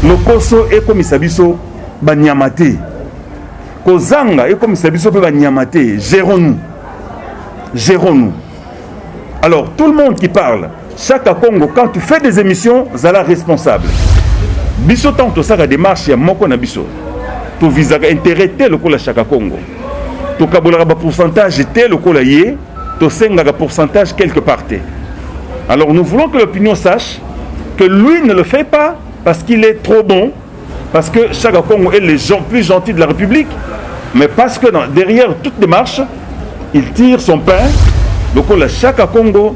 lokoso ekomisa biso banyama te, kozanga ekomisa biso pe banyama te. Gérons-nous. Alors tout le monde qui parle chaque Congo, quand tu fais des émissions, zala responsable. Biso tant to saka démarche ya moko na biso, to visaka intérêt te lokola chaque Congo, to kabolaka ba pourcentage te lokola yé, to sengaka pourcentage quelque part te. Alors nous voulons que l'opinion sache que lui ne le fait pas parce qu'il est trop bon, parce que chaque Congo est les gens plus gentils de la République, mais parce que derrière toute démarche, il tire son pain. Donc chaque Congo,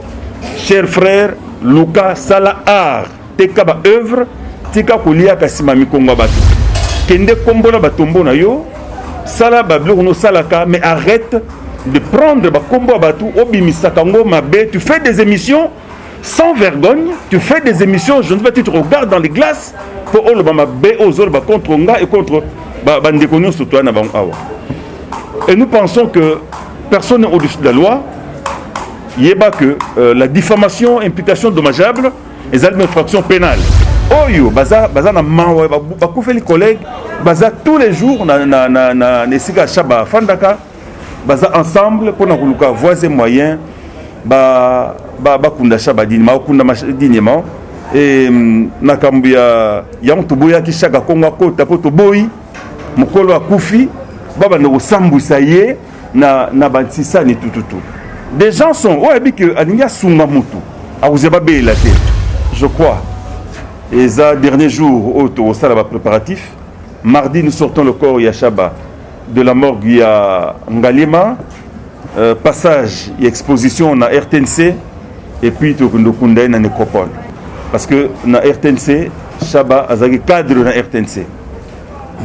cher frère, Luka Sala Art, Tekaba œuvre, Tika Kolia Kasima Mikonga Batu. Kende Kombola Batombo na yo, Sala Bablo no Salaka, mais arrête de prendre Bakombo Batu, Obimisakango Mabe, tu fais des émissions sans vergogne, tu fais des émissions, je ne sais pas, tu te regardes dans les glaces pour Olobama B, Ozolba contre Onga et contre Bandekonyo Sotoana Bangawa. Et nous pensons que personne n'est au-dessus de la loi. Il y a que la diffamation, imputation dommageable, les infractions pénales. Oyo, baza na mawa, bakoufé les collègues, baza tous les jours na nesika Chaba Fandaka, baza ensemble pour na kuluka voisin moyen, bakunda Chaba dinima, bakunda dinima, et nakambuya yantubuya ki chaque Congo kota poto boy, mukolo akufi, baba no sambusa ye na bantsisa ni tututu. Des gens sont je crois. Et ça, dernier jour, au Salaba préparatif, mardi, nous sortons le corps Yachaba de la morgue à Ngalima, passage et exposition na RTNC, et puis nous Kunda na nécropole. Parce que na RTNC, Chaba a un cadre na RTNC.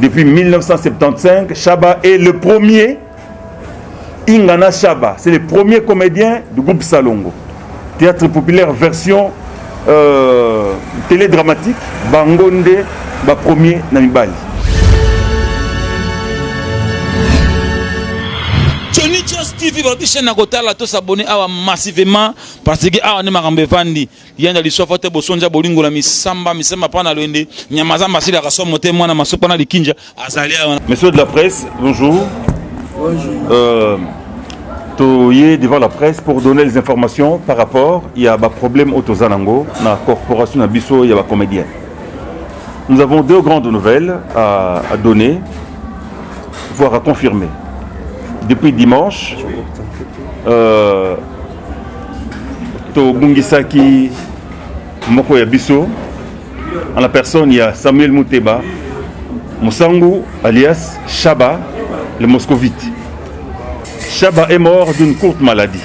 Depuis 1975, Chaba est le premier. Ingana Chaba, c'est le premier comédien du groupe Salongo. Théâtre populaire version télédramatique, Bangonde, premier Namibali. Johnny Just TV, votre chaîne à côté, là, tous abonnés massivement parce que on est marambé vandi. Il y a des choses fortes, bosonja bolingo la misamba, misamba pas na luende. Nyamazamba si la rason moté moi na masopana de Kinja. Messieurs de la presse, bonjour. Bonjour. Devant la presse pour donner les informations par rapport il y a un problème au Tozanango, dans la corporation Nabiso, il y a un comédien. Nous avons deux grandes nouvelles à donner, voire à confirmer. Depuis dimanche, Bungisaki Moko Yabiso, en la personne il y a Samuel Mouteba, Moussangu alias Chaba, le moscovite. Chaba est mort d'une courte maladie.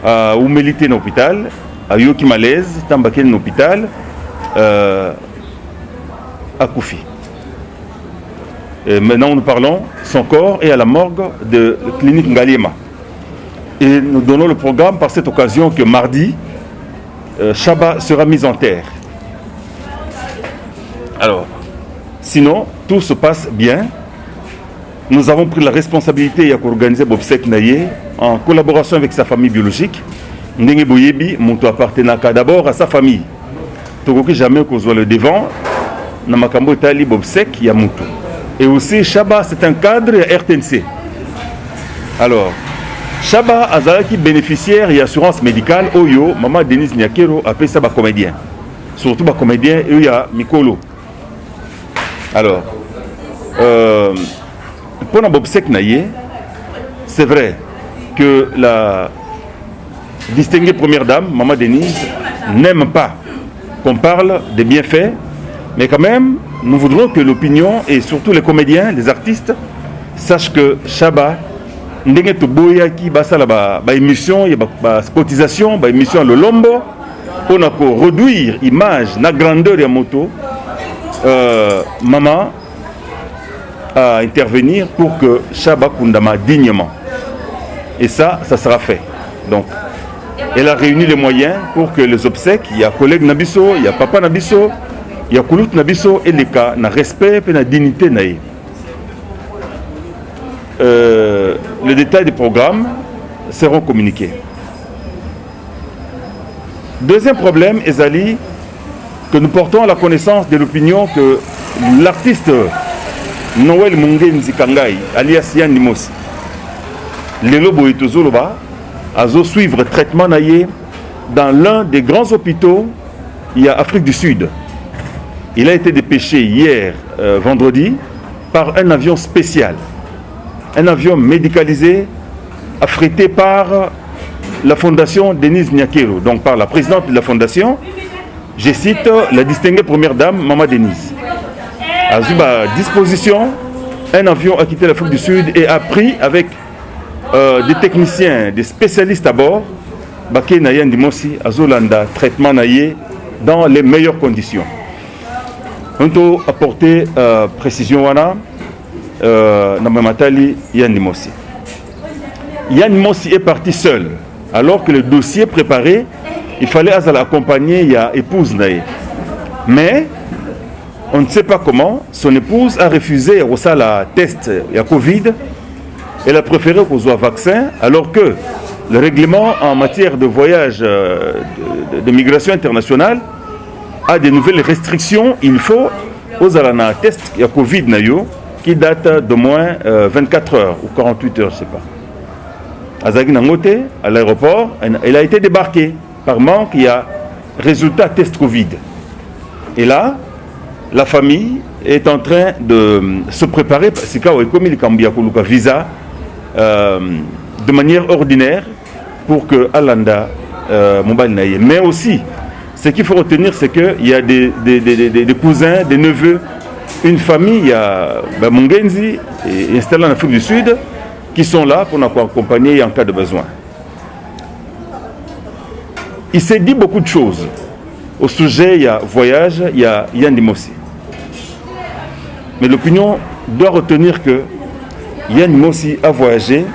À Oumelité dans l'hôpital, à Yoki Malaise, Tambaké dans l'hôpital, à Koufi. Et maintenant nous parlons, son corps est à la morgue de la clinique Ngalema. Et nous donnons le programme par cette occasion que mardi, Chaba sera mis en terre. Alors, sinon, tout se passe bien. Nous avons pris la responsabilité d'organiser Bobsek Naye en collaboration avec sa famille biologique. Ndenge Boyebi, mon appartenant d'abord à sa famille. Togoki jamais qu'on soit le devant. Namakambo Tali Bobsek Yamutu. Et aussi Chaba, c'est un cadre RTNC. Alors, Chaba Azalaki bénéficiaire et assurance médicale. Oyo, maman Denise Niakero appelle ça ba comédien. Surtout ba comédien, il y a Mikolo. Alors, pour la Bobsek Naye, c'est vrai que la distinguée première dame, Maman Denise, n'aime pas qu'on parle des bienfaits, mais quand même, nous voudrons que l'opinion et surtout les comédiens, les artistes, sachent que Chaba, ndenge to boyaki basala ba émission, ba cotisation, ba émission le lombo, on a pour réduire image, la grandeur de la moto, maman à intervenir pour que Chaba Kundama dignement. Et ça sera fait. Donc, elle a réuni les moyens pour que les obsèques, il y a collègue Nabiso, il y a papa Nabiso, il y a Koulout Nabiso, et les cas, na respect et na dignité naïe. Les détails du programme seront communiqués. Deuxième problème, Ezali, que nous portons à la connaissance de l'opinion que l'artiste Noël Mungenzi Kangai, alias Yann Nimosi, Lelo Boitozoloba, a suivre traitement naïe dans l'un des grands hôpitaux, il y a Afrique du Sud. Il a été dépêché hier, vendredi, par un avion spécial, un avion médicalisé, affrété par la fondation Denise Nyakero, donc par la présidente de la fondation, je cite la distinguée première dame, Maman Denise. À Zuba disposition, un avion a quitté l'Afrique du Sud et a pris avec des techniciens, des spécialistes à bord, Baké Nayan Dimosi, Azolanda, traitement naïe dans les meilleures conditions. On a apporté précision wana Namamatali Yann Dimosi. Yann Dimosi est parti seul, alors que le dossier préparé, il fallait accompagner ya épouse naïe. Mais on ne sait pas comment, son épouse a refusé la test ya Covid. Elle a préféré qu'on soit vaccin, alors que le règlement en matière de voyage de migration internationale a des nouvelles restrictions. Il faut aux alana test ya Covid nayo qui date de moins 24 heures ou 48 heures, je ne sais pas. Azagi Nangote, à l'aéroport, elle a été débarquée par manque. Il y a résultat test Covid. Et là, la famille est en train de se préparer, c'est quand comme il y a visa de manière ordinaire pour que Alanda Mobile naïe. Mais aussi, ce qu'il faut retenir, c'est qu'il y a des cousins, des neveux, une famille, il y a Mungenzi, installé en Afrique du Sud, qui sont là pour nous accompagner en cas de besoin. Il s'est dit beaucoup de choses. Au sujet, il y a voyage, il y a Yann Dimosi. Mais l'opinion doit retenir que Yann Dimosi a voyagé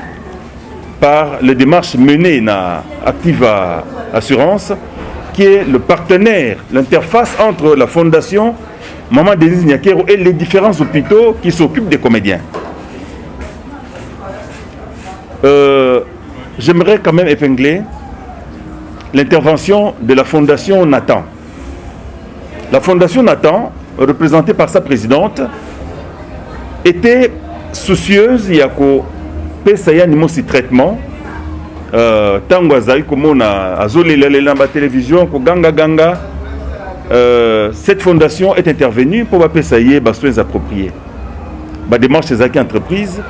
par les démarches menées par Activa Assurance, qui est le partenaire, l'interface entre la fondation Maman Denise Nyakero et les différents hôpitaux qui s'occupent des comédiens. J'aimerais quand même épingler l'intervention de la fondation Nathan. La fondation Nathan, représentée par sa présidente, était soucieuse, il y a Pesaya Nimosi traitement, Tango Azaï, comme on a Azolé la télévision, Ganga Ganga. Cette fondation est intervenue pour Pesaya soins appropriés. Démarche des acquis entreprises,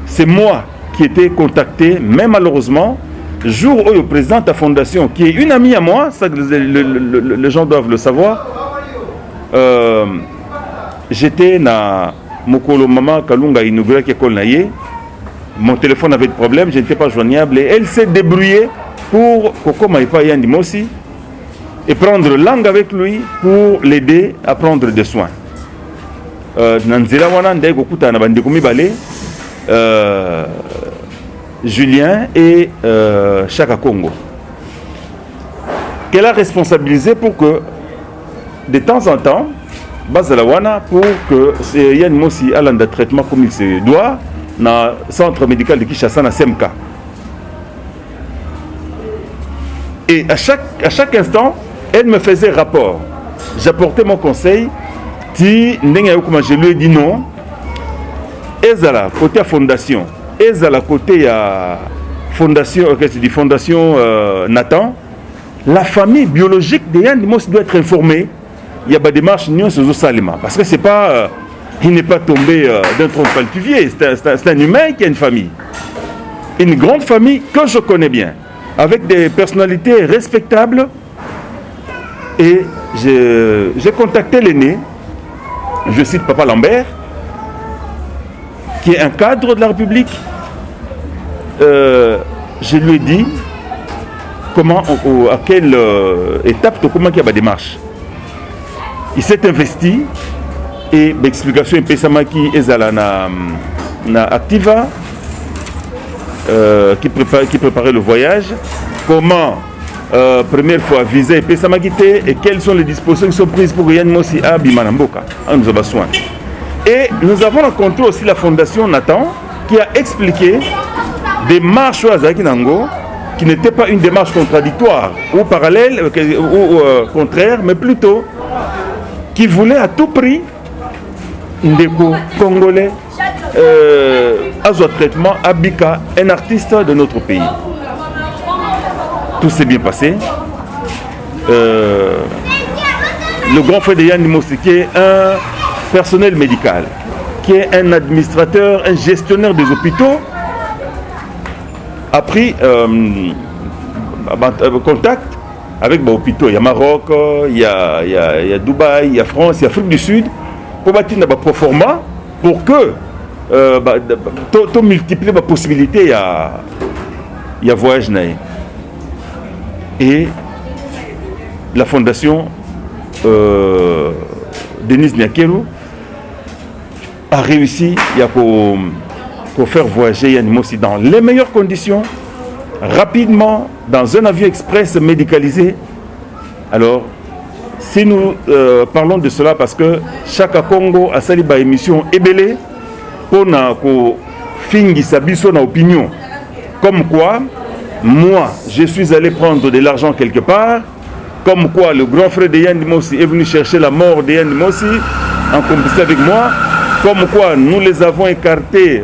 c'est moi qui ai été contacté, mais malheureusement, jour où le président de la fondation, qui est une amie à moi, ça les gens doivent le savoir, j'étais dans Mokolo Mama Kalunga inauguré école naïe. Mon téléphone avait des problèmes, je n'étais pas joignable et elle s'est débrouillée pour Koko Maïpa Yann Dimosi et prendre langue avec lui pour l'aider à prendre des soins. Nanzela wana ndé kokuta na bande komi balé Julien et Chaka Congo. Qu'elle a responsabilisé pour que de temps en temps Bazalawana pour que Yann Dimosi ait un traitement comme il se doit dans le centre médical de Kinshasa, na SMK. Et à chaque instant, elle me faisait rapport. J'apportais mon conseil. Je lui ai dit non. Ezala côté à fondation. Ezala côté à fondation, fondation Nathan. La famille biologique de Yann Dimosi doit être informée. Il y a des démarches sur Salima. Parce que c'est pas, il n'est pas tombé d'un tronc palpivier. C'est un humain qui a une famille. Une grande famille que je connais bien. Avec des personnalités respectables. Et j'ai contacté l'aîné. Je cite Papa Lambert, qui est un cadre de la République. Je lui ai dit comment, à quelle étape, comment il y a la démarche. Il s'est investi et l'explication est Pessamaki Ezala na Activa qui préparait le voyage. Comment première fois viser Pessamaki et quelles sont les dispositions qui sont prises pour Yann Dimosi à Bimanamboka. Nous avons besoin. Et nous avons rencontré aussi la fondation Nathan qui a expliqué des marches à Zakinango qui n'était pas une démarche contradictoire ou parallèle ou contraire, mais plutôt qui voulait à tout prix des Congolais à ce traitement Abika, un artiste de notre pays. Tout s'est bien passé. Le grand frère de Yann Dimossi, qui est un personnel médical, qui est un administrateur, un gestionnaire des hôpitaux, a pris contact avec les hôpitaux. Il y a Maroc, il y a Dubaï, il y a France, il y a Afrique du Sud, pour bâtir un proforma pour que multiplier les possibilités, il y a voyage. Et la fondation Denis Niakeru a réussi pour faire voyager Yann Dimossi dans les meilleures conditions, rapidement, dans un avion express médicalisé. Alors, si nous parlons de cela, parce que chaque Congo a sali ba émission ébélé pour finir sa biso na opinion. Comme quoi, moi, je suis allé prendre de l'argent quelque part, comme quoi le grand frère de Yann Dimossi est venu chercher la mort de Yann Dimossi en complicité avec moi, comme quoi nous les avons écartés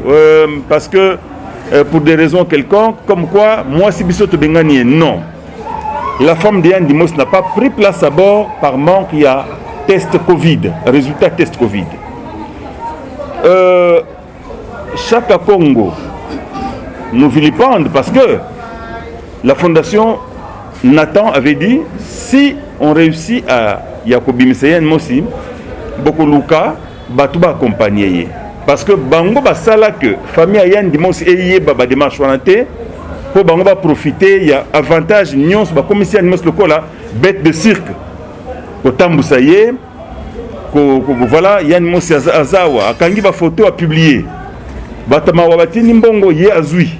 parce que pour des raisons quelconques, comme quoi moi si biso to bengani non. La femme de Yann Dimossi n'a pas pris place à bord par manque, il y a test Covid, résultat test Covid. Chaque Congo nous vilipende parce que la fondation Nathan avait dit si on réussit à Yakobi Yann Dimossi, beaucoup Luka, Batouba accompagné. Parce que Bango Basala que famille Yann Dimossi et Baba démarche wanate pour Bango va profiter, il y a avantage nyons ba commission Dimossi le là bête de cirque. Ko tambusaye ko voilà Yann Dimossi azawa akangi ba photo à publier. Batama wabati nimbongo ye azui.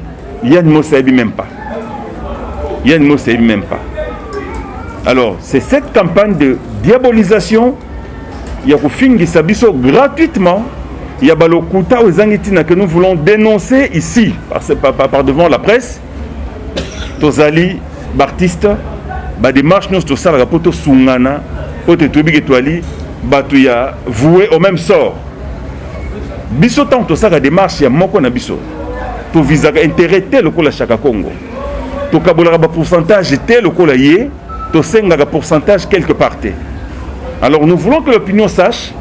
Yann Dimossi sabi même pas. Yann Dimossi sabi même pas. Alors, c'est cette campagne de diabolisation. Il y a Fingi Sabiso gratuitement. Il y a Balokuta aux Angitina que nous voulons dénoncer ici, par devant la presse. Tozali, Bartiste, démarche nous, Tosala, Rapoto Sungana, Pote Tobi Getouali, Batouya, voué au même sort. Biso tant Tosala démarche, il y a Moko na Biso. To visa intérêt le Kola Chaka Congo. To Kabola pourcentage tel le Kola Yé, to Senga pourcentage quelque part. Alors nous voulons que l'opinion sache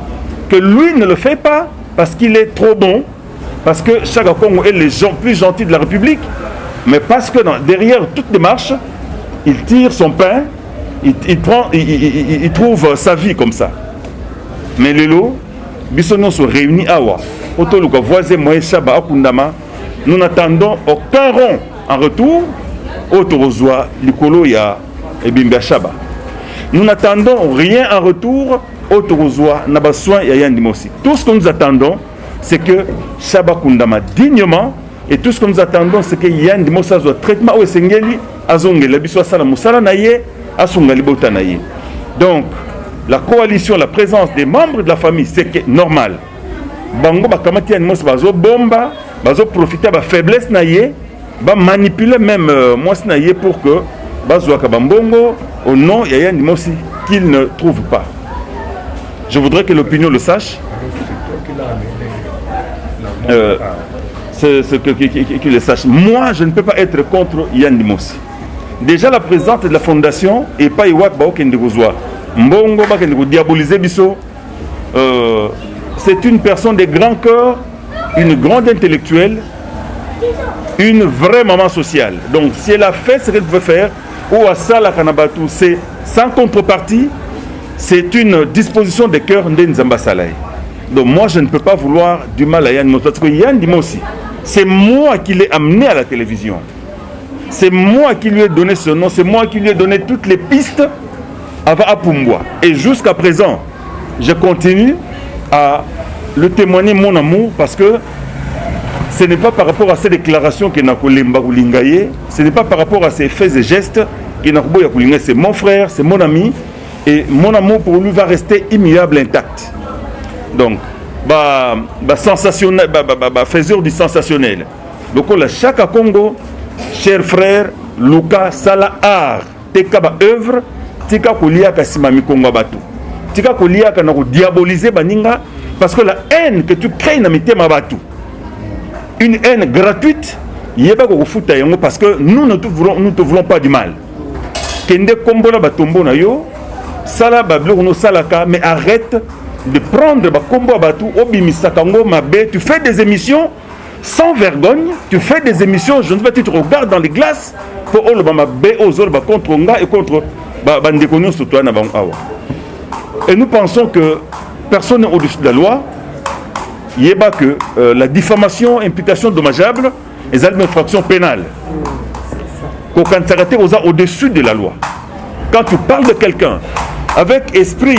que lui ne le fait pas parce qu'il est trop bon, parce que Chaka Congo est les gens plus gentils de la République, mais parce que derrière toute démarche, il tire son pain, il trouve sa vie comme ça. Mais les lots, Bissonnon se réunit à Wa. Otoluka voisin Moïse Chaba Akundama, nous n'attendons aucun rond en retour. Otorozoa, Likolo ya et Bimba Chaba. Nous n'attendons rien en retour au Torozoa, Nabassoin et Yann Dimossi. Tout ce que nous attendons, c'est que Chaba Kundama dignement, et tout ce que nous attendons, c'est que Yann Dimossi a un traitement au Sengeli, Azongeli, Biswa Sala Moussala Naye, Asungali Bota Naye. Donc, la coalition, la présence des membres de la famille, c'est normal. Bango Bakamati Yann Dimossi, Bazo Bomba, Bazo profiter de la faiblesse Naye, va manipuler même moi Naye pour que Bazo Kabambongo, au nom de Yann Dimossi, qu'il ne trouve pas. Je voudrais que l'opinion le sache. Qu'il le sache. Moi, je ne peux pas être contre Yann Dimossi. Déjà, la présidente de la fondation, et pas Iwak Bao Kendegozoa, Mbongo Bakendego diaboliser Bisso, c'est une personne de grand cœur, une grande intellectuelle, une vraie maman sociale. Donc, si elle a fait ce qu'elle veut faire, ou à ça, la Kanabatu, c'est sans contrepartie, c'est une disposition de cœur d'Nzamba Salai. Donc, moi, je ne peux pas vouloir du mal à Yann Dimossi. Parce que Yann Dimossi, c'est moi qui l'ai amené à la télévision. C'est moi qui lui ai donné ce nom, c'est moi qui lui ai donné toutes les pistes à Apumbwa. Et jusqu'à présent, je continue à le témoigner mon amour parce que ce n'est pas par rapport à ces déclarations que Nakolemba Koulingaye, ce n'est pas par rapport à ces faits et gestes que Nakoboya Koulingaye, c'est mon frère, c'est mon ami, et mon amour pour lui va rester immuable, intact. Donc, sensationnel, faiseur du sensationnel. Donc, chaque Congo, chers frères, luka sala art teka ba œuvre tika kolia kasima mikonga batu tika kolia kana ko diaboliser baninga parce que la haine que tu crées na mitema batu une haine gratuite yeba ko futa yango parce que nous ne te voulons pas du mal kende kombola batombo na yo sala bablo no salaka mais arrête de prendre ba kombo batu obimisa kango mabe tu fais des émissions sans vergogne, tu fais des émissions, je ne sais pas, tu te regardes dans les glaces pour contre Onga et contre Bandékonio Sotoa. Et nous pensons que personne n'est au-dessus de la loi. Il n'y a pas que la diffamation, imputation dommageable, les infractions pénales. Quand tu es au-dessus de la loi, quand tu parles de quelqu'un avec esprit,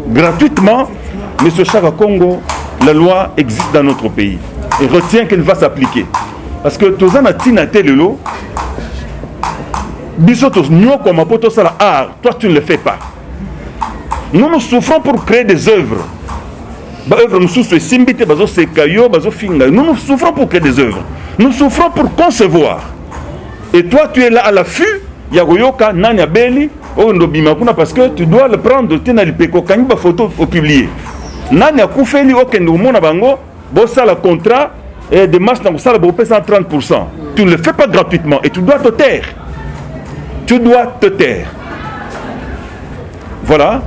gratuitement, M. Chaka Congo, la loi existe dans notre pays et retient qu'elle va s'appliquer. Parce que tous les gens qui ont toi tu ne le fais pas. Nous souffrons pour créer des œuvres. Nous souffrons pour créer des œuvres. Nous souffrons pour concevoir. Et toi tu es là à l'affût. Parce que tu dois le prendre, tu n'as pas photo publier. Nani a koufeli okende umona bango bossa la contrat et des marches dans ça le 130%. Tu ne le fais pas gratuitement et tu dois te taire. Tu dois te taire. Voilà,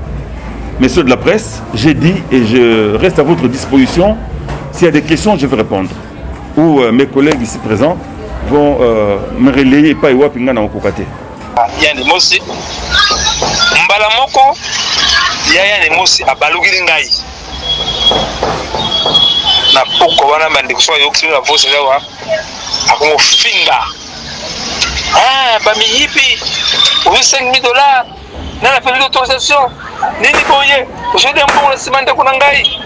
messieurs de la presse, j'ai dit et je reste à votre disposition. S'il y a des questions, je vais répondre. Ou mes collègues ici présents vont me relayer et pas y wapinga na okokate. Yani mosi mbala moko yani mosi abalugiri ngai na poko wana mandi kuswa yoksi na voice zawa akomo finga ba mi yipi o $5,000 na la période d'autorisation nini boye je dem bon la semaine de kunangai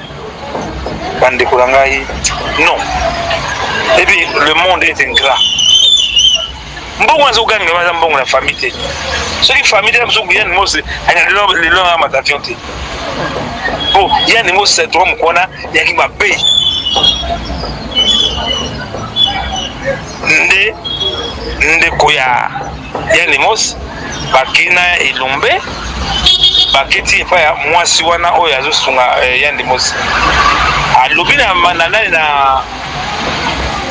bande kunangai non et puis le monde est ingrat mbongo azoganga maza mbongo na famille ceux qui famille de mzugu yani mose anya le long amatation te bon yani mose droit mkona yaki mabe nde koya yani mose bakina ilombe baketi fa ya mwasi wana oyo azosunga yani mose alobina manana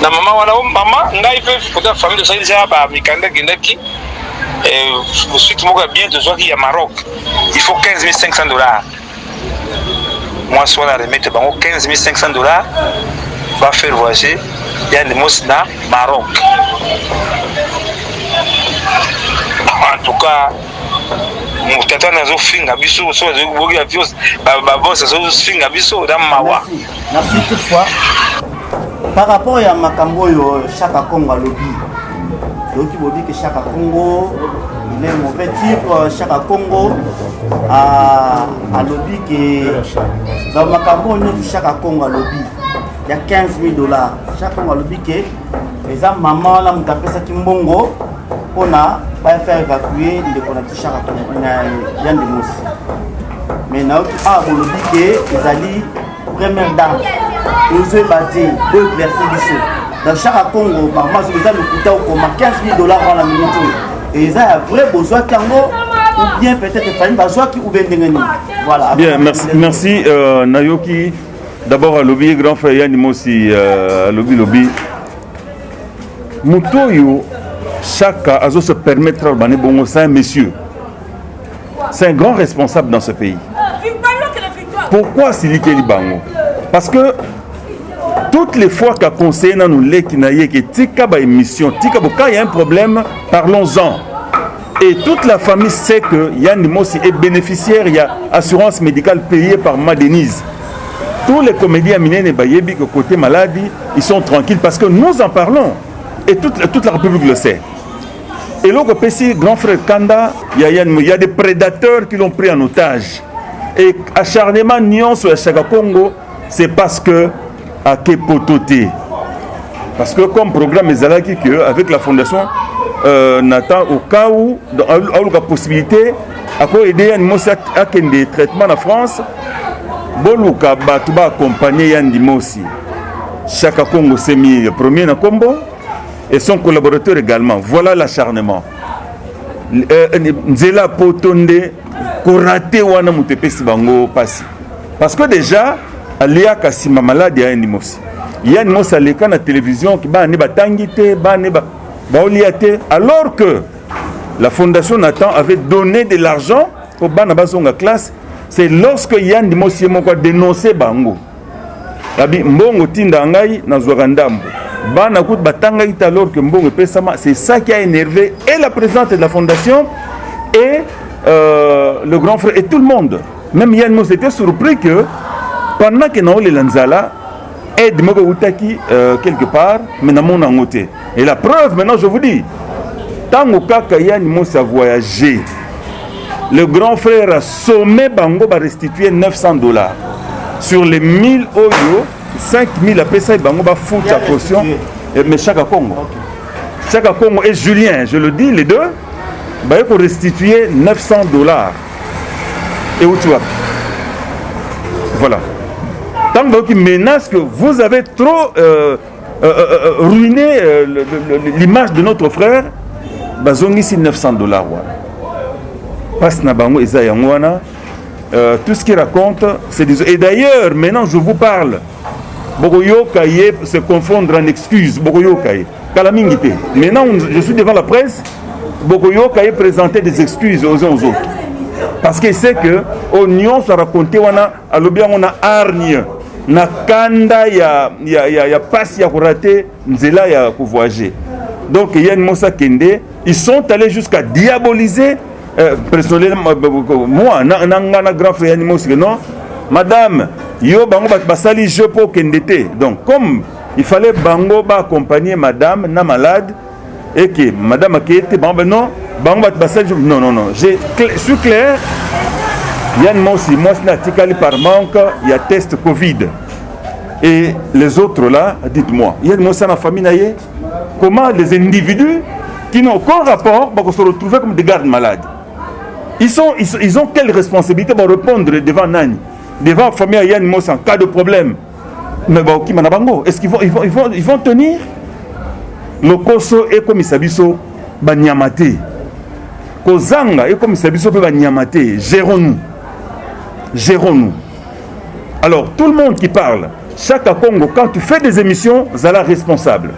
na mama wana mama ngai pe pour famille de ça déjà ba mikanda kindaki suite moko bien de qui à Maroc il faut $15,500 moi soit la remettre bango $15,500 va faire voyager yani mos na Maroc en tout cas mutata nazo finga biso so bogi avios ba boss so finga biso dans mawa merci toutefois par rapport à makambo yo Chaka Congo lobby donc il dit que Chaka Congo il est mauvais type Chaka Congo à lobby que dans makambo yo Chaka Congo lobby il y a $15,000 Chaka Congo lobby que les maman là mutapesa kimbongo on a pas faire évacuer de connaître Chaka Congo na Yann de Moussi mais na lobby que les ali première dame nous avons battu deux éclaircies dans chaque Congo, par exemple, nous avons $15,000 dans la minute. Et ils ont un vrai besoin ou bien peut-être famille besoin qui ou bien voilà. Bien, merci Nayoki. D'abord à lobby grand frère Yann aussi lobby. Mutoyo Chaka a se permettre de bon c'est un monsieur. C'est un grand responsable dans ce pays. Pourquoi Silike Libango? Parce que toutes les fois qu'a conseillé dans nous les qui n'aillent que tika ba émission tika quand il y a un problème parlons-en et toute la famille sait que Yann Mosi est bénéficiaire il y a assurance médicale payée par Madenise. Tous les comédiens minés bayebi que côté maladie ils sont tranquilles parce que nous en parlons et toute la République le sait. Et là au grand frère Kanda il y a des prédateurs qui l'ont pris en otage et acharnement nion sur Chaka Congo c'est parce que à Kepototé. Parce que comme programme Ezalaki que avec la fondation Nathan au cas où a la possibilité à aider Yann Mosi à des traitements en France Boluka Batuba accompagner Yann Mosi Chaka Congo s'est mis premier na combo et son collaborateur également. Voilà l'acharnement. Nzela Potonde, Korate Wana Mutepesi Bango Passi. Parce que déjà, Alia Kassima malade ya Nimosi. Il y a Nimosi à l'écran à la télévision qui va tangite, alors que la Fondation Nathan avait donné de l'argent pour Banabazonga classe. C'est lorsque Yann Nimosi a dénoncé Bango. Labi Mbongo Tinda Ngai na Zouarandambo. Bana kout batanga ita alors que Mbongo Pesama, c'est ça qui a énervé et la présidente de la fondation et le grand frère et tout le monde. Même Yann Mos était surpris que pendant que Naole Lanzala aide Mogo Outaki quelque part, mais n'a mon angoté. Et la preuve maintenant je vous dis, tant que Yann Mos a voyagé, le grand frère a sommé Bango va restituer $900. Sur les 1000 Oyo, 5000 après ça, Bango va foutre sa caution. Mais Chaka Congo. Okay. Chaka Congo et Julien, je le dis, les deux, il faut restituer $900. Et où tu vas? Voilà. Tant que menace que vous avez trop ruiné l'image de notre frère, Bazongi ici $900. Passe na Bango Eza Yangwana. Tout ce qu'il raconte, c'est des... Et d'ailleurs, maintenant je vous parle, Bogoyo Kaye se confondre en excuses, Bogoyo Kaye, Kalamingite. Maintenant, je suis devant la presse, Bogoyo Kaye présentait des excuses aux uns aux autres. Parce qu'il sait que, Oignon se racontait, à l'objet, on a hargne, na kanda, ya passe, ya kurate, nzela, ya voyager. Donc, il y a une Mossa Kende, ils sont allés jusqu'à diaboliser. Personnellement, moi, nangana grand frère Nimosi, non, madame, yo bango basali je pour kendete. Donc, comme il fallait bango ba accompagner madame na malade et que madame a été bango non, bango basali non non non. Je suis clair. Yann Mosi, moi c'est article par manque, il y a test Covid. Et les autres là, dites-moi, Yann Mosi na famille naie, comment les individus qui n'ont aucun rapport vont se retrouver comme des gardes malades? Ils ont quelle responsabilité pour répondre devant Nani, devant la famille Yann Mos en cas de problème? Mais est-ce qu'ils vont tenir? Le Koso et comme Isabiso, Banyamate. Kozanga et comme Isabiso, Banyamate. Gérons-nous. Alors, tout le monde qui parle, chaque Congo, quand tu fais des émissions, Zala responsable.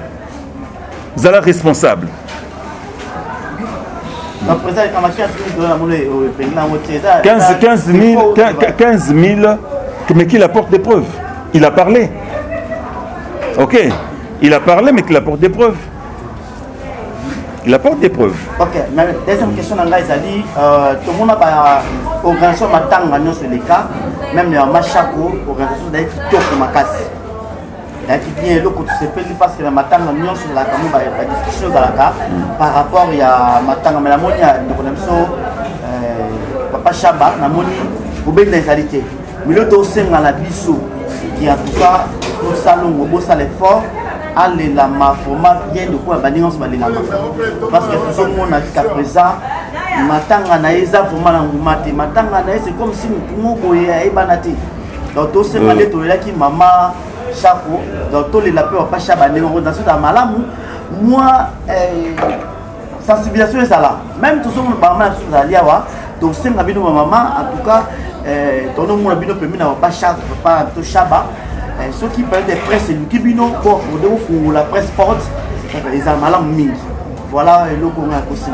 15 000, mais qu'il apporte des preuves. Il a parlé. Ok. Il a parlé, mais qu'il apporte des preuves. Il apporte des preuves. Ok. Deuxième question, tout le monde a organisation Matanga sur les cas, même les Machako, organisation d'être Toko Makasi. Qui vient le côté c'est parce que la matanga nion sur la discussion par rapport à matanga mais la moni a papa Chaba na moni pour bien les qualités mais le dossier dans la biso qui en tout cas au salon au beau salon fort aller la ma format bien de quoi bandingos balinga parce que tout le monde a jusqu'à présent matanga na eza vraiment na ngumate matanga na c'est comme si tout monde boye e banati donc tout c'est malé to là qui maman Chaco, dans tous les lapins, pas chabané, on dans ce malamu. Moi, sensibilisation est là. Même tout ce monde va mal sur la liawa, donc c'est ma bino maman, en tout cas, ton nom mon bino permis n'a pas chaque pas tout chaba. Ceux qui parlent des presse, le kibino pour la presse porte, ils ont malamu ming. Voilà le qu'on a aussi.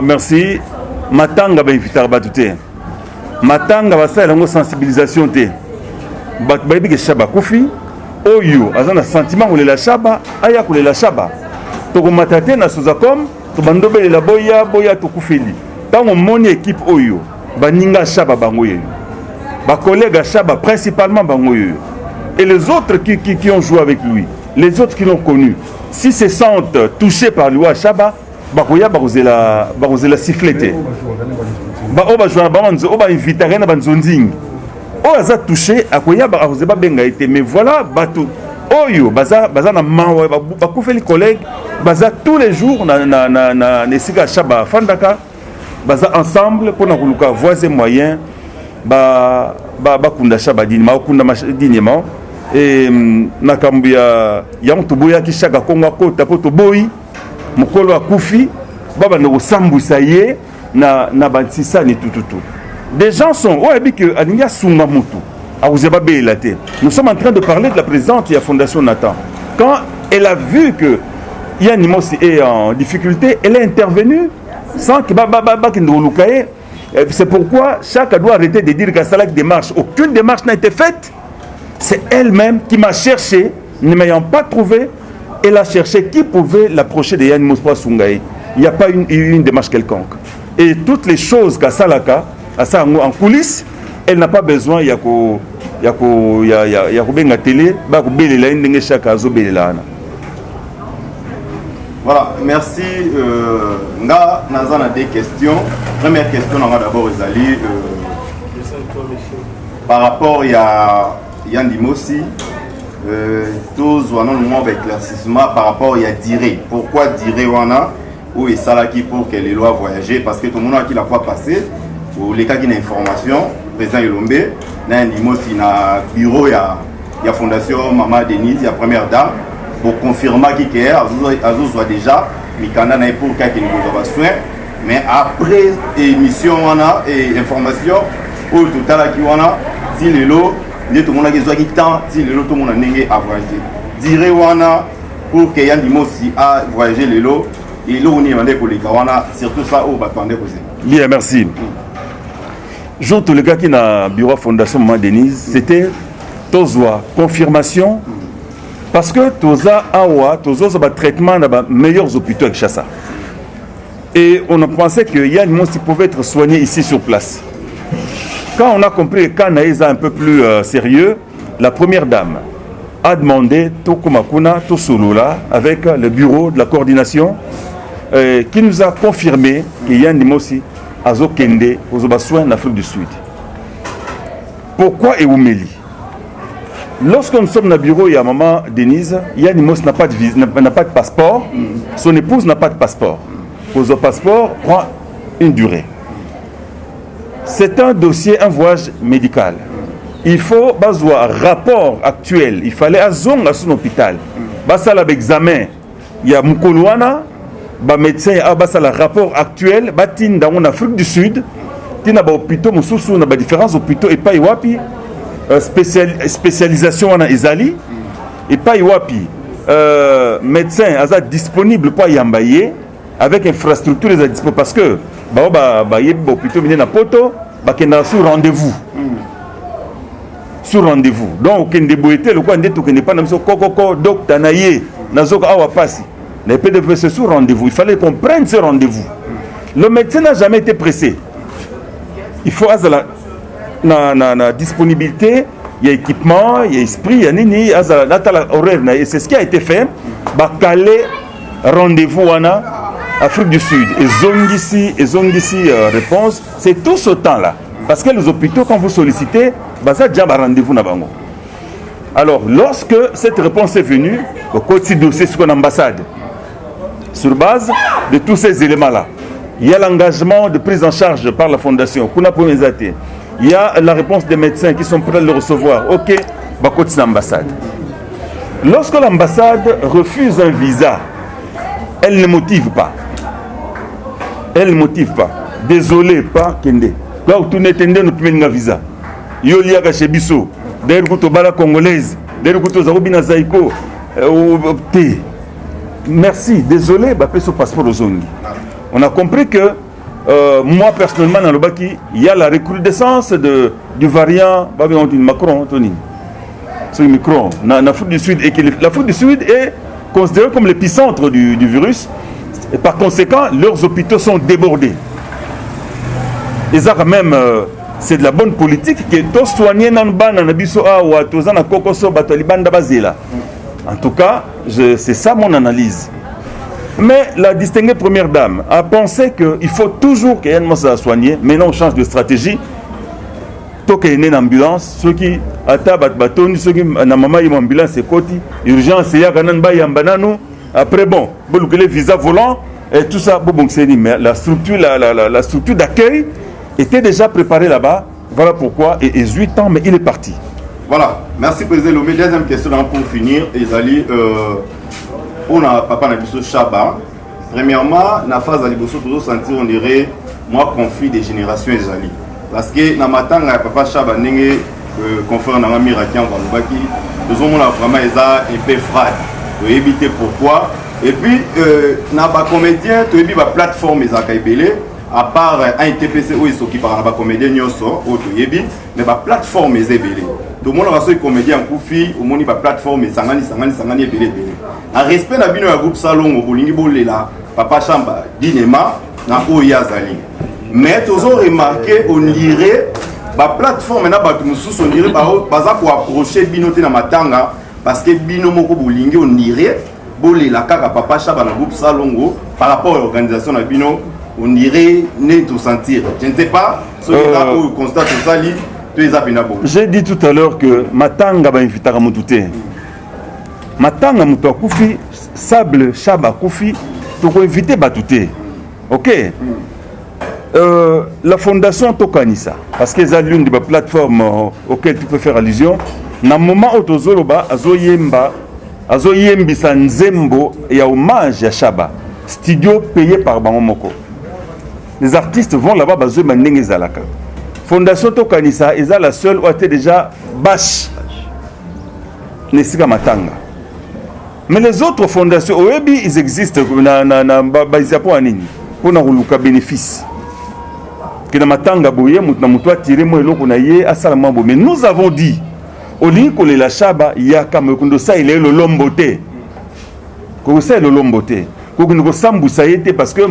Merci. Matanga va inviter à battre. Matanga va faire une sensibilisation. Batbaïbi que chaba koufi. Oyo, azana sentiment ou la chaba, aya ou la chaba. Toko matate na sozakom, to bandobe la boya to kufeli. Tant on moni équipe Oyo, baninga chaba bangoye. Ba collègue chaba principalement bangoye. Et les autres qui ont joué avec lui, les autres qui l'ont connu, si se sentent touchés par lui à chaba, bakoya barozela siffleté. Ba oba jouer banzo, oba inviter na banzonding. Oh, ça touché à quoi il y a benga été mais voilà bateau oyo baza na mawa ba koufeli collègue baza tous les jours na nesiga chaba fandaka baza ensemble pour na kuluka voisin moyen ba kunda chaba dini ma kunda dini ma et nakambu ya Toboya qui chaque Congo kota po Toboyi mukolo akufi baba no sambwisa ye na bantisa ni tout. Des gens sont que alinga sunga mutu a uzeba belate. Nous sommes en train de parler de la présidente de la Fondation Nathan. Quand elle a vu que Yann Mosi est en difficulté, elle est intervenue sans que c'est pourquoi chacun doit arrêter de dire qu'à la démarche, aucune démarche n'a été faite. C'est elle-même qui m'a cherché, ne m'ayant pas trouvé, elle a cherché qui pouvait l'approcher de Yann Mospa Sungaï. Il n'y a pas une démarche quelconque. Et toutes les choses qu'à Salaka, en coulisses, elle n'a pas besoin, il y a télé, voilà, merci. Nga Nazana des questions. Première question, on va d'abord Ezali. Par rapport à Yann Dimossi, tous on a un moment d'éclaircissement par rapport à Diré. Pourquoi Diré Wana ou Salaki pour que les lois voyager? Parce que tout le monde a qui la fois passé, ou les cas qui ont information, président Elombe, Yann Dimossi na bureau, il y a Fondation Maman Denise, il y a Première Dame. Pour confirmer qu'il y a déjà Mikanda n'a pour qu'il y ait soin, mais après émission et information ou tout à l'heure si le lot tout le monde a besoin de temps, si le lot tout le monde a voyagé dire wana pour qu'il y ait aussi à voyager le lot et l'eau on y va pour les gawana surtout ça au batandé aussi. Bien, merci. Jean tous les gars qui na bureau Fondation Maman Denise, c'était Tozwa confirmation. Parce que Toza Awa, Toza a un traitement dans les meilleurs hôpitaux avec Chassa. Et on a pensé que Yann Monsi pouvait être soigné ici sur place. Quand on a compris que Kanaïsa un peu plus sérieux, la première dame a demandé Tokumakuna, Tosolula, avec le bureau de la coordination, qui nous a confirmé que Yann Monsi a Zokende aux soins en Afrique du Sud. Pourquoi Eumeli? Lorsque nous sommes dans le bureau, il y a maman Denise, Yann Dimossi n'a pas de passeport, son épouse n'a pas de passeport. Pour le passeport, prend une durée. C'est un dossier, un voyage médical. Il faut un rapport actuel. Il fallait à son hôpital. Basa l'examen, il y a Mukoluana, médecin a un rapport actuel, batin dans l'Afrique du Sud, il y a des hôpitaux, il y a différents hôpitaux et pas Iwapi. Spécialisation en Ezali et pas Iwapi médecin disponible pour Yambaye avec infrastructure disponible parce que hôpital na poto sur rendez-vous donc kende boité le quoi ndeto kende pas na kokoko docteur naye nazoka awa pasi na peut de sur rendez-vous, il fallait qu'on prenne ce rendez-vous. Le médecin n'a jamais été pressé. Il faut na disponibilité, il y a équipement, il y a esprit, il y a nini, horaire, et c'est ce qui a été fait. Bakale rendez-vous en Afrique du Sud. Et Zongisi réponse, c'est tout ce temps-là. Parce que les hôpitaux, quand vous sollicitez, ça déjà un rendez-vous na bango. Alors, lorsque cette réponse est venue, au côté dossier sur l'ambassade, sur base de tous ces éléments-là, il y a l'engagement de prise en charge par la fondation. Il y a la réponse des médecins qui sont prêts à le recevoir. Ok, bah côté l'ambassade. Lorsque l'ambassade refuse un visa, elle ne motive pas. Elle ne motive pas. Désolé, pas Kende. Là où tout n'est pas nous pouvons un visa. Yolia Gachebiso, derrière le bala congolaise, derrière le Zarobina Zaiko, merci, désolé, bah ce passeport aux Zongi. On a compris que moi personnellement dans le Baki, il y a la recrudescence du variant Macron, Tony. C'est Macron, en Afrique du Sud, et que l'Afrique du Sud est considérée comme l'épicentre du virus, et par conséquent, leurs hôpitaux sont débordés. Et ça, même, c'est de la bonne politique que tous soignés dans le ban, dans le biso, ou à tous en Kokoso, Bataliban d'Abazela. En tout cas, c'est ça mon analyse. Mais la distinguée première dame a pensé qu'il faut toujours qu'il y ait un mot à soigner. Maintenant, on change de stratégie. Tant qu'il y a une ambulance, ceux qui attaquent les ceux qui ont une ambulance, c'est côté. Urgence, il y a un après, bon, les visas volants et tout ça. Mais la structure d'accueil était déjà préparée là-bas. Voilà pourquoi. Et 8 ans, mais il est parti. Voilà, merci Président Lomé. Deuxième question pour finir, Ezali, pour papa Nabiso Chaba. Premièrement, na phase Aliboso, toujours sentir, on dirait, moi, conflit des générations Ezali. Parce que na matanga papa Chaba n'engé confrère na Miraki en Walubaki, nous avons vraiment un peu frade. Pour éviter pourquoi. Et puis, na ba comédien, tu as ba plateforme Ezaka Ibele. À part un TPC où ils s'occupent par la comédien Nyoso, mais la plateforme est belé. Tout le monde a reçu comédien en koufi, au monde la plateforme est sangani belé. En respect de la groupe salon au Bolingi Bolela, Papa Chamba, Dinema, na Oyazali. Mais tous ont remarqué, on dirait, la plateforme na ba mususu on dirait baza pour approcher Binote na matanga parce que Bino moko Bolingi on dirait Bolela kaka Papa Chamba na groupe salongo par rapport à l'organisation na Bino. On dirait né tout sentir. Je ne sais pas ce que vous constatez ça. J'ai dit tout à l'heure que Matanga va inviter à Moutouté. Matanga Moutou Koufi, Sable Chaba Koufi, tu peux inviter Batouté. Ok. La fondation Tokanisa, parce que c'est l'une des plateformes auxquelles tu peux faire allusion. Dans le moment où tu as Azoyembi Sanzembo et hommage à Chaba. Studio payé par Bamomoko. Les artistes vont là-bas, Fondation Tokanisa, ils sont la seule où était déjà Bash, Nesika Matanga. Mais les autres fondations, ils existent pour un bénéfice. Mais nous avons dit, au lieu la Chaba, il y a Kamekundosa, il est le lomboté. C'est le lomboté. Parce que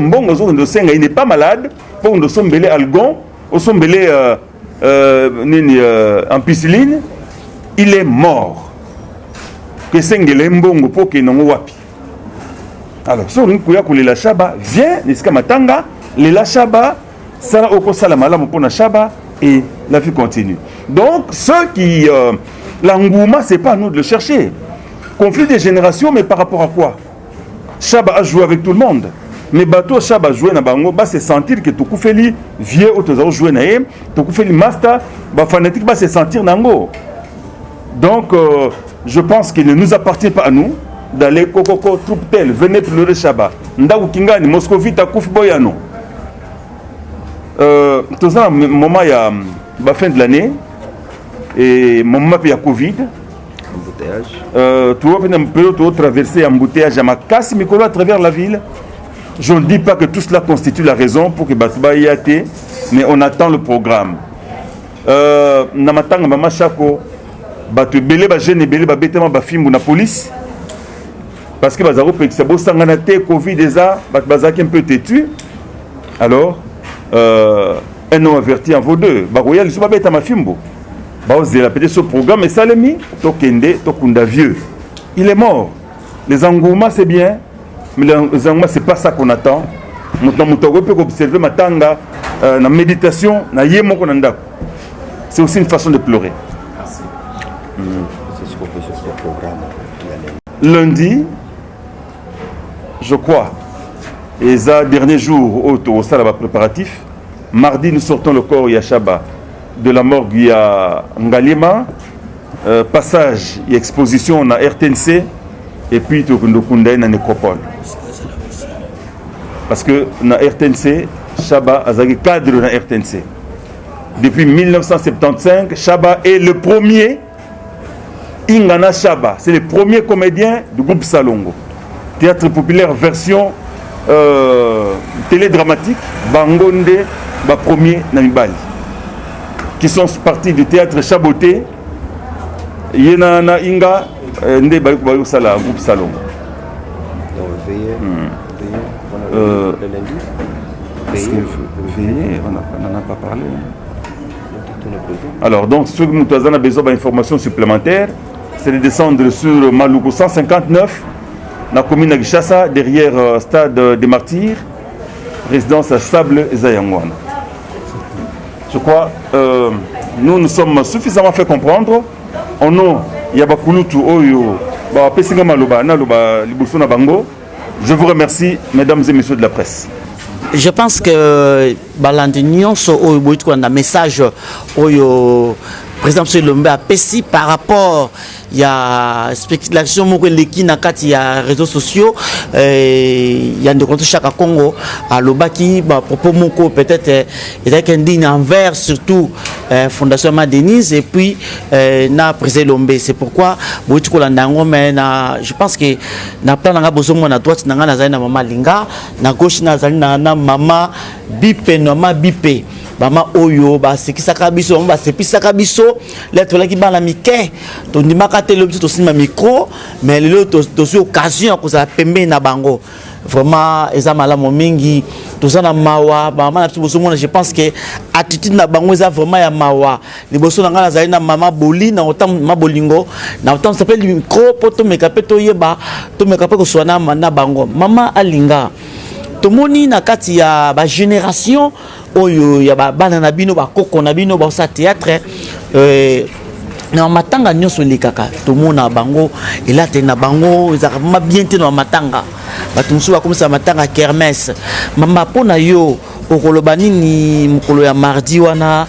il n'est pas malade, pour nous sommes algon, nous sommes en piscine, il est mort. Que Sengele Mbongo pour que nous wapi. Alors, si on la Chaba, vient, Niska Matanga, la Chaba, ça au Salamala pour la Chaba, et la vie continue. Donc, ceux qui. L'engouement, ce n'est pas à nous de le chercher. Conflit des générations, mais par rapport à quoi? Chaba a joué avec tout le monde. Mais bateau Chaba a joué na bango, c'est sentir que tout koufeli vieux ou tout joué na yem, tout koufeli master, fanatique c'est sentir nango. Donc je pense qu'il ne nous appartient pas à nous d'aller kokoko troupe tel, venez pleurer Chaba. Ndaku kingani Moscovita kouf boyano. Tout ça moment il y a la fin de l'année et moment il y a Covid. Tu peux traverser embouteillage à ma casse Mikolo à travers la ville. Je ne dis pas que tout cela constitue la raison pour que Batouba y ait, mais on attend le programme. Namatanga Mama Chako, Batou Belé, Bajene Belé, Babetema, Bafimou, la police. Parce que Bazaro Pexabo, Sanganate, Covid, déjà, Bazaki un peu têtu. Alors, un nom averti en vaut deux. Baroyal, ils sont pas bêtes à ma fimbo. Il a pété ce programme et ça l'a mis. Tokende, Tokunda vieux. Il est mort. Les engouements, c'est bien. Mais les engouements, ce n'est pas ça qu'on attend. Nous peut observer Matanga, la méditation, c'est aussi une façon de pleurer. Merci. C'est ce qu'on fait sur ce programme. Lundi, je crois, et ça, dernier jour au Salaba préparatif, mardi, nous sortons le corps Yachaba de la morgue, il y a Ngalima, passage et exposition à RTNC, et puis Tokundokunda na nécropole. Parce que na RTNC, Chaba a été cadre na RTNC. Depuis 1975, Chaba est le premier Ingana Chaba, c'est le premier comédien du groupe Salongo. Théâtre populaire version télédramatique, Bangonde, premier Namibali. Qui sont partis du théâtre Chaboté, Yenana Inga, Nde Bayou Sala, groupe Salon. Le lundi Veillez, on n'en a pas parlé. Alors, donc, ceux qui nous ont besoin d'informations supplémentaires, c'est de descendre sur Maluku 159, la commune de Gishasa, derrière Stade des Martyrs, résidence à Sable et Zayangwana. Je crois nous sommes suffisamment fait comprendre. Je vous remercie, mesdames et messieurs de la presse. Je pense que Balandinion so un message oyo président Lombe a pessi par rapport il y a spéculation moko leki na kati ya réseaux sociaux il y a de contre chaque Congo à lobaki ba propos moko peut-être il y a qu'un digne envers surtout fondation Denise et puis na président Lombe. C'est pourquoi boitiko landango mais na je pense que na plan nga bozomo na droite na nga na zali na mama Linga na gauche na zali na mama Bipe mama Bipe Bama oyo ba sekisaka biso ba sepisaka biso lettre là qui ba la mike to ndimaka télé to sima micro mais lelo to sur occasion ko za pembe na bango vraiment eza malamu mingi to za na mawa ba mama na biso mona je pense que attitude na bango eza vraiment ya mawa liboso na ngala za na mama boli na otam mabolingo na otam s'appelle micro poto mekape to yeba to mekape ko swana na bango mama alinga tomoni na kati ya ba génération oyo ya bana na bino ba koko na bino ba sa théâtre na matanga nyonso likaka tomona bango elate na bango za ma bien te na matanga batumsu ba komisa matanga kermesse mama pona yo okoloba nini mukolo ya mardi wana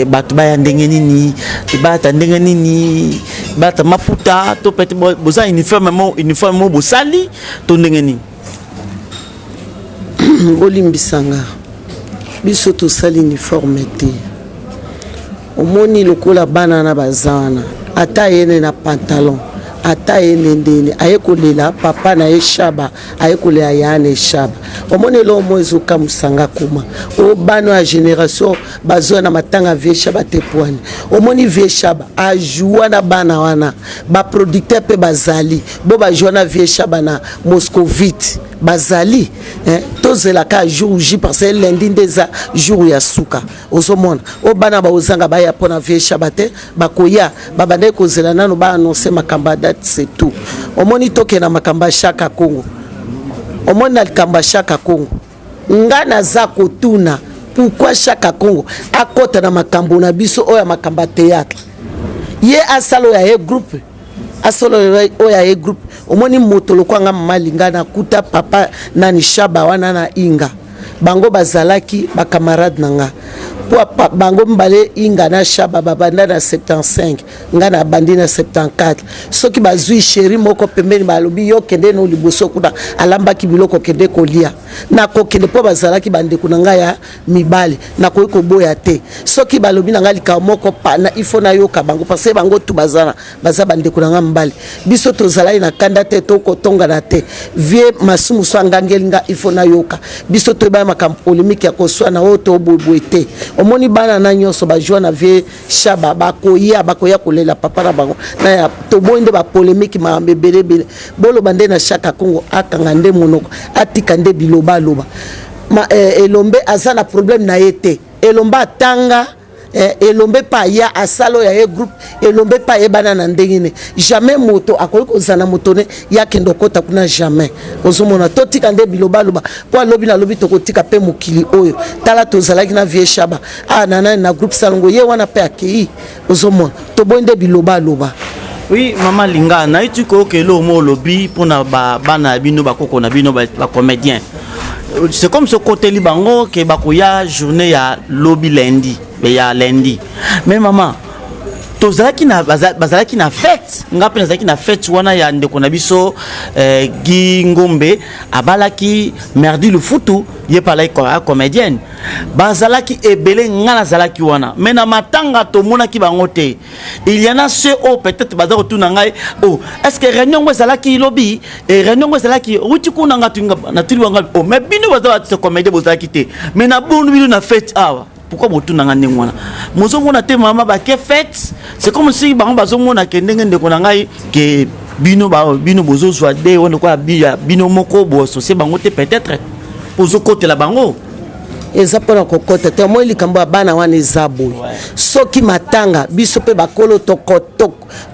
batu ba ndenge nini bata ndenge nini bata maputa to pete boza uniforme mo bosali to ndenge nini Olimbisanga biso to sali uniforme te omoni lokola bana na bazana ata yene na pantalon ata yene ndene ayekolela papa na eshaba ayekolela yane shaba omoni lo mozo kamusanga kuma o bano ya génération bazo na matanga vie shaba te poani omoni vie shaba ajua na bana wana ba producteur pe bazali bo ba joana vie shaba na moscovite bazali tozela ka jour J parce que lundi ndeza jour ya suka ozomona o bana ba ozanga ba ya pona vie shabate bakoya babande kozela nano ba annoncer makamba date c'est tout omoni toke na makamba shaka Congo omoni na kamba shaka Congo ngana za kotuna pourquoi shaka Congo akota na makambo na biso oya makamba théâtre ye asalo ya groupe asolo oya e groupe omoni motolo kwanga malinga na kuta papa nani shaba wana na inga bango bazalaki ba camarade nanga po bango mbale inga na shaba babanda na 75 nga na bandi na 74 soki bazui chéri moko pembeni balobi yo kende no liboso kuna alambaki biloko kende kolia na kokende po bazalaki bande kunanga ya mibali na koyiko boya te soki balobi nanga lika moko pa na ifo na yoka bango parce bango tu bazana bande kunanga mbali biso tozalai na kanda te to kotonga na te vie masumu so ngangelinga ifo na yoka biso to ba makam polémique ya koswa na oto boboete omoni bana na nyonso ba joie na vie shaba bakoya kolela papa na bango na ya to bonde ba polémique ma mbebele bolo bande na shaka Congo akanga nde monoko atika nde biloba loba ma elombe azana problème na yete elomba tanga elombe pa ya asalo ya e groupe elombe pa e banana ndengine jamais moto akoki kozana motone ya kendo kota kuna jamais ozomona totika nde biloba loba po lobi na lobi tokotika pe mokili oyo tala tozalaki na vie shaba nana na groupe salongo ye wana pe akei ozomona to bonde biloba loba. Oui, maman Linga, na itu ko ke lo mo lobby pour na bana bino ba koko na bino ba comédien. C'est comme ce côté libango que bakoya journée ya lobby lundi, ya lundi. Mais maman, tozalaki na fête, ngapi nazalaki na fête wana ya ndeko na biso Guy Ngombe abalaki merdi le futu ye palai comédienne. Bazalaki ebele ngana zalaki wana. Mais na matanga to monaki bango te. Il y en a ceux peut-être bazako tuna ngai oh est-ce que réunion ngo zalaki lobby et réunion ngo zalaki uti kuna ngatunga na tuli wanga oh mais bino bazako ce comédien bozalaki te. Mais na bonu bino na fête awa. Pourquoi vous tournez en Ningwana? Mozomona te mama ba ke fête. C'est comme si bango bazomona ke ndenge ndeko na ngai ke bino bozo zwa de on ko bino moko bo so c'est bango te peut-être pozo côté la bango. Eza pona kokota te moi likambo bana wana ezabo soki matanga biso pe bakolo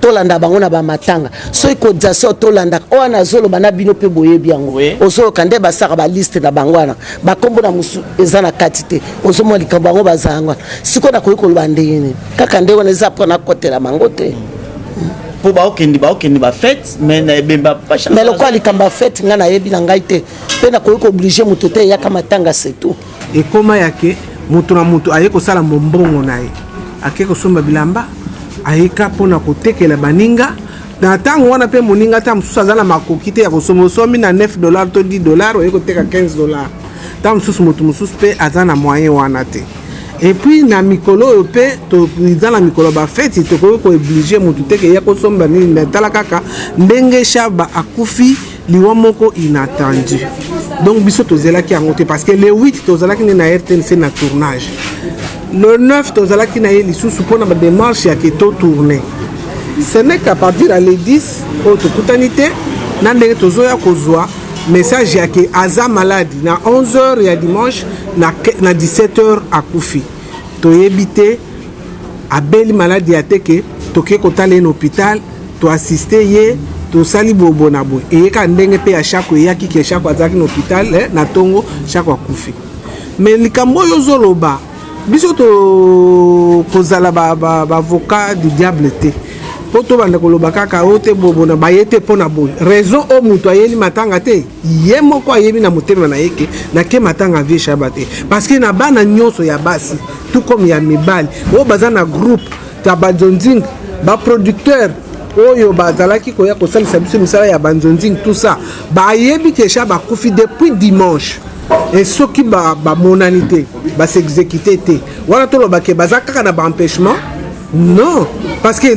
tolanda bango na ba matanga soki kodjaso tolanda ona zolo bana bino pe boye biango ozo kande basaka ba liste na bango wana bakombo na musu eza na katite ozo mo likambo bango bazanga siko na koyiko bandene kaka nde wana eza pona kotela bango te po ba okendi ba fête mais na bemba pas chance mais lokwa likamba fête ngana yebi na ngai te pe na koyiko obliger muto te ya kama tanga c'est tout et comment yake mutu na mutu aye ko sala mbongo nae ake kosomba bilamba ayeka mpona kotekela baninga na ntango wana mpe moninga ata mosusu aza na makoki te ya kosomba osomi na $9 to $10 oye koteka $15 ntango mosusu moto mosusu mpe aza na moyen wana te epuis na mikolo oyo mpe eza na mikolo bafeti tokoki kooblige motu teke ya kosomba nini natala kaka ndenge Chaba akufi liwa moko inattendu donc biso tozelaki yango te parce que le 8 tozalaki nde na RTNC na tournage le 9 tozalaki na ye lisusu mpona badémarche ya ke totourne ce n'est qu'à partir ya le 10 oyo tokutani te na ndenge tozoya kozwa message ya ke aza maladi na 11h ya dimanche na 17h akufi toyebi te abeli maladi ya te ke toke kotala ye na hôpital toassiste ye tosali bobo na boye eyeka ndenge mpe ya Shako eyaki ke Shako azalaki na hôpital na ntongo Shako akufi mais likambo oyo ozoloba biso tokozala bavocat du diable te po tobanda koloba kaka oyo te bobo na baye te mpo na boye raison oyo moto ayeli matanga te ye moko ayebi na motema na ye ke nake matanga avie Chaba te parce que na bana nyonso ya basi tout comme ya mibali oyo baza na groupe ya banzonzing baproducteur oyo bazalaki koya kosalisa biso misala ya banzonzing tout ça bayebi ke Chaba akufi depuis dimanche et soki bamonani te basexécuté te wana tolobake baza kaka na baempêchement non parce que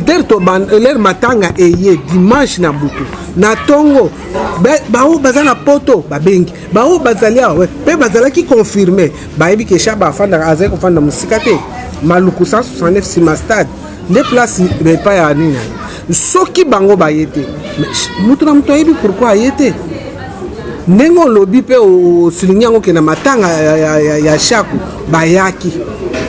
leur matanga eye dimanche na butu na tongo bao baza na poto babengi bao bazali awe pe bazalaki confirmer bayebi ke Chaba afanda azali kofanda musika te maluku 169 sima stade nde place repa ya nini soki bango bayete mutu na mutu ayebi pourquoi ayete ndenge olobi mpe osilingi yango ke na matanga ya Shako bayaki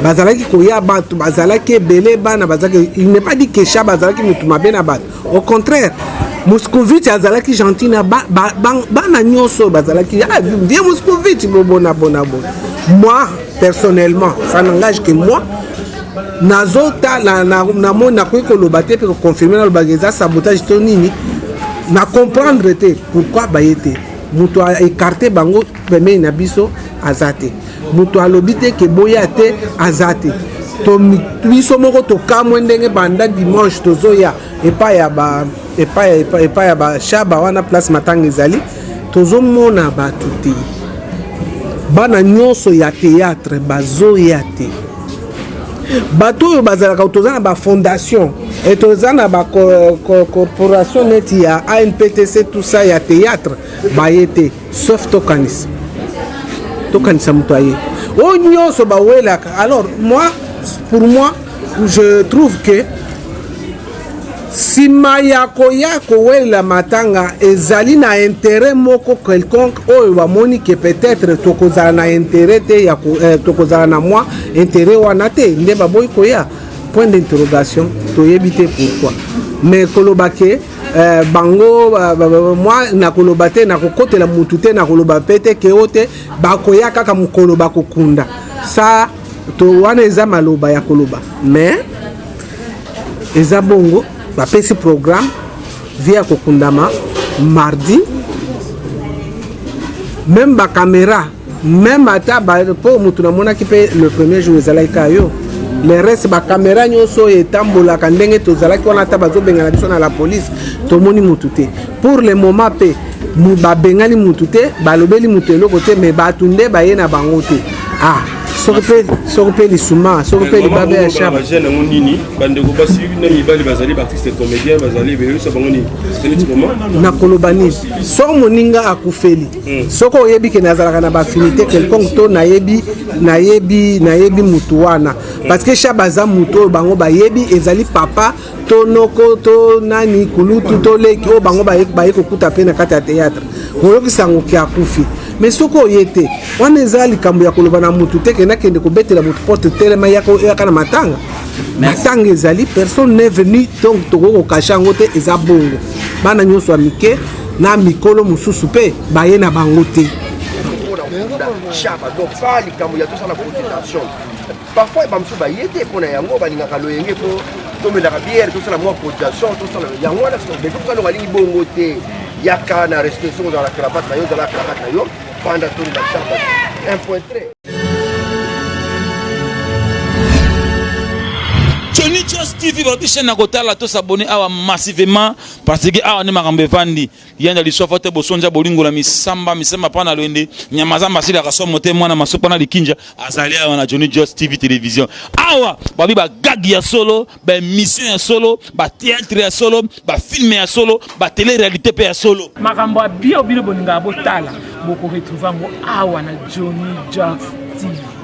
bazalaki koya bato bazalaki ebele bana bazalaki il n'est pas dit que Chaba bazalaki mutu mabe na bato au contraire Moscovitch azalaki gentil na bana nyonso bazalaki bien Moscovitch bona moi personnellement ça n'engage que moi nazota na mona ko koloba te pe confirmer na lobageza sabotage to nini na comprendre te pourquoi bayete mutu a écarté bango pemei na biso azate mutu alobi te ke boya te azate to biso moko tokamwe ndenge banda dimanche tozoya epai ya ba Chaba wana place matanga ezali tozomona bato te bana nyonso ya théâtre bazoya te bato oyo bazalaka toza na bafondation et toza na bacorporation neti ya ANPTC tout ça ya théâtre baye te sauf tokanisa moto aye oyo nyonso bawelaka. Alors pour moi je trouve que sima ya koya kowelela matanga ezali na intérêt moko quelconque oyo bamoni ke peut-être tokozala na intérêt te ya tokozala na moi intérêt wana te nde baboyi koya point d'interrogation toyebi te pourquoi mais koloba ke bango moi nakoloba te nakokotela mutu te nakoloba pe te ke o te bakoya kaka mokolo bakokunda sa to wana eza maloba ya koloba mais eza bongo bapesi programme via kokundama mardi même ba caméra même ata po mutu namonaki pe le premier jour ezalaki yo le reste ba caméra nyonso etambolaka ndenge tozalaki wana ata bazobengana biso na la police tomoni mutu te pour le moment pe babengani mutu te balobeli mutu eloko te mais batunde baye na bango te soki lisuma soki mpe libabe ya Chaba nakoloba nini soki moninga akufeli soki oyebi ke nazalaka na bafinité quelconque to nayebi mutu wana parce que Chaba aza mutu oyo bango bayebi ezali papa to noko to nani kulutu to leki oyo bango baye kokuta mpe na kati ya théâtre koyokisango ke akufi mais soki oye te wana eza likambo ya koloba na mutu te ke nakende kobetela mutu porte telema yaka na matanga matanga ezali personne n'est venu donc tokoki kokasha yango te eza bongo bana nyonso ya mike na mikolo mosusu mpe baye na bango te Chaba donc pas likambo ya tosala cotisation parfois bamosusu baye te mpona yango balingaka loyenge mpo tomelaka biere tosala mwa cotisation tosala yango wana bekokaloka lingi bongo te yaka na restriction ozala cravate na yo ozala cravate na yo panda toni na Chaba un point très Just TV babi chaîne na kotala to s'abonner awa massivement parce que awa ne makambe vandi yanda lisofa te bosonja bolingo la misamba pana lwende nyamazamba sila kasomo te mwana masopa na likinja azali awa na Johnny Just TV télévision awa babi ba gag ya solo ba mission ya solo ba théâtre ya solo ba film ya solo ba télé réalité pe ya solo makambo bio bino boninga botala boko retrouver ngo awa na Johnny Just TV.